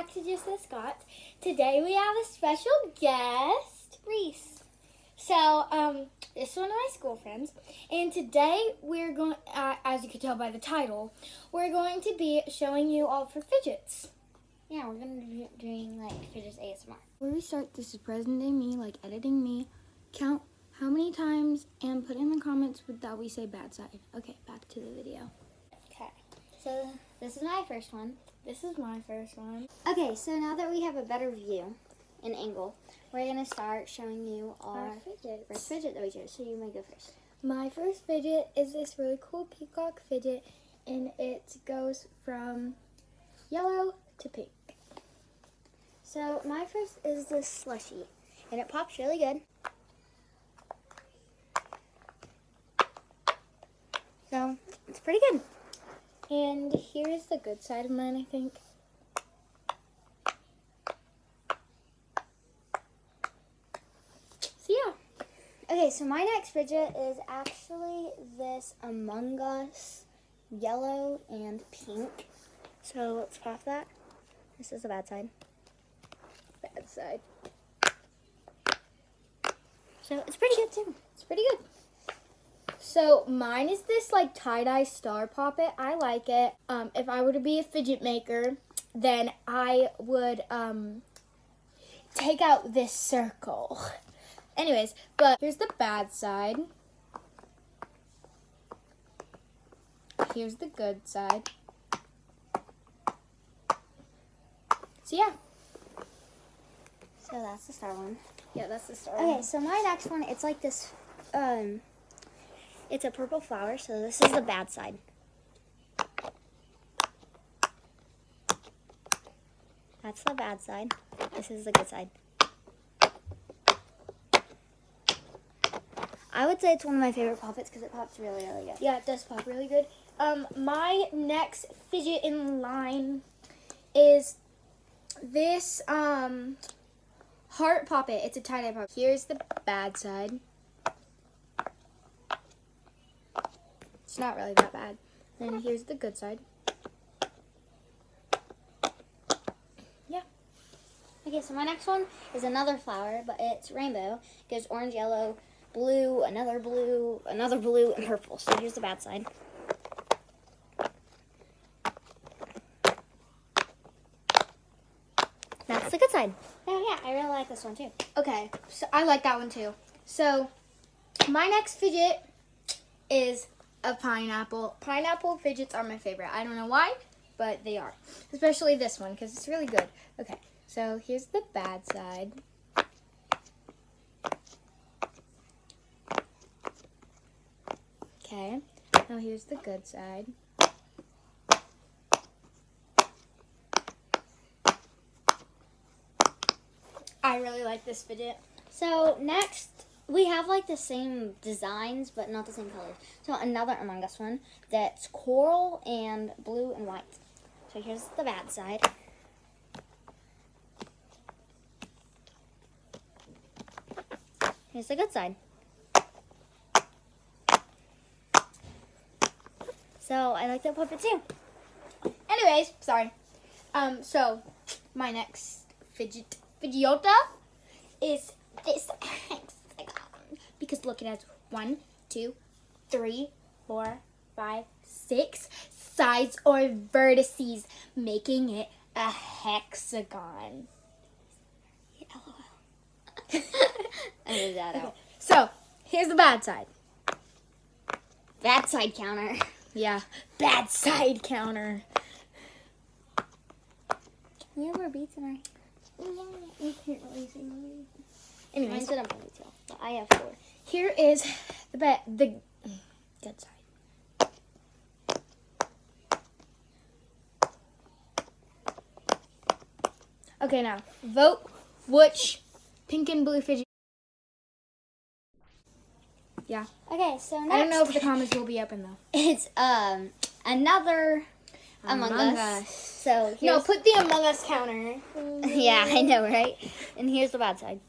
back to Just the Scots. Today we have a special guest, Reese. So, this is one of my school friends, and today we're going, as you can tell by the title, we're going to be showing you all for Fidgets. Yeah, we're going to be doing, like, Fidgets ASMR. Before we start, this is present day me, like editing me. Count how many times and put in the comments that we say bad side. Okay, back to the video. Okay, so this is my first one. This is my first one. Okay, so now that we have a better view and angle, we're going to start showing you our Fidgets. first fidget that we chose. So you may go first. My first fidget is this really cool peacock fidget, and it goes from yellow to pink. So my first is this slushy, and it pops really good. So it's pretty good. And here's the good side of mine, I think. So yeah. Okay, so my next fidget is actually this Among Us yellow and pink. So let's pop that. This is the bad side. Bad side. So it's pretty good too. It's pretty good. So mine is this like tie-dye star poppet. I like it. If I were to be a fidget maker, then I would take out this circle. Anyways, but here's the bad side. Here's the good side. So yeah. So that's the star one. Yeah, that's the star. Okay, so my next one, it's like this, it's a purple flower, so this is the bad side. That's the bad side. This is the good side. I would say it's one of my favorite poppets because it pops really, really good. Yeah, it does pop really good. My next fidget in line is this heart poppet. It's a tie-dye poppet. Here's the bad side. It's not really that bad. Then here's the good side. Yeah. Okay, so my next one is another flower, but it's rainbow. It goes orange, yellow, blue, another blue, and purple. So here's the bad side. That's the good side. Oh yeah, I really like this one too. Okay, so I like that one too. So my next fidget is a pineapple. Pineapple fidgets are my favorite. I don't know why, but they are. Especially this one because it's really good. Okay, so here's the bad side. Okay, now here's the good side. I really like this fidget. So next, we have like the same designs, but not the same colors. So another Among Us one that's coral and blue and white. So here's the bad side. Here's the good side. So I like that puppet too. Anyways, sorry. So my next fidgeota is this hexagon. Because look, it has 1, 2, 3, 4, 5, 6 sides or vertices, making it a hexagon. I did that out. So here's the bad side. Bad side counter. Yeah, bad side counter. Can you have more beats in our... You can't really see my Anyways, Anyways, mine's a ponytail, but I have 4. here is the good side. Okay, now vote which pink and blue fidget. Yeah. Okay, so next I don't know if the comments will be open though. it's another Among Us. So here's, No, put the Among Us counter. yeah, I know, right? And here's the bad side.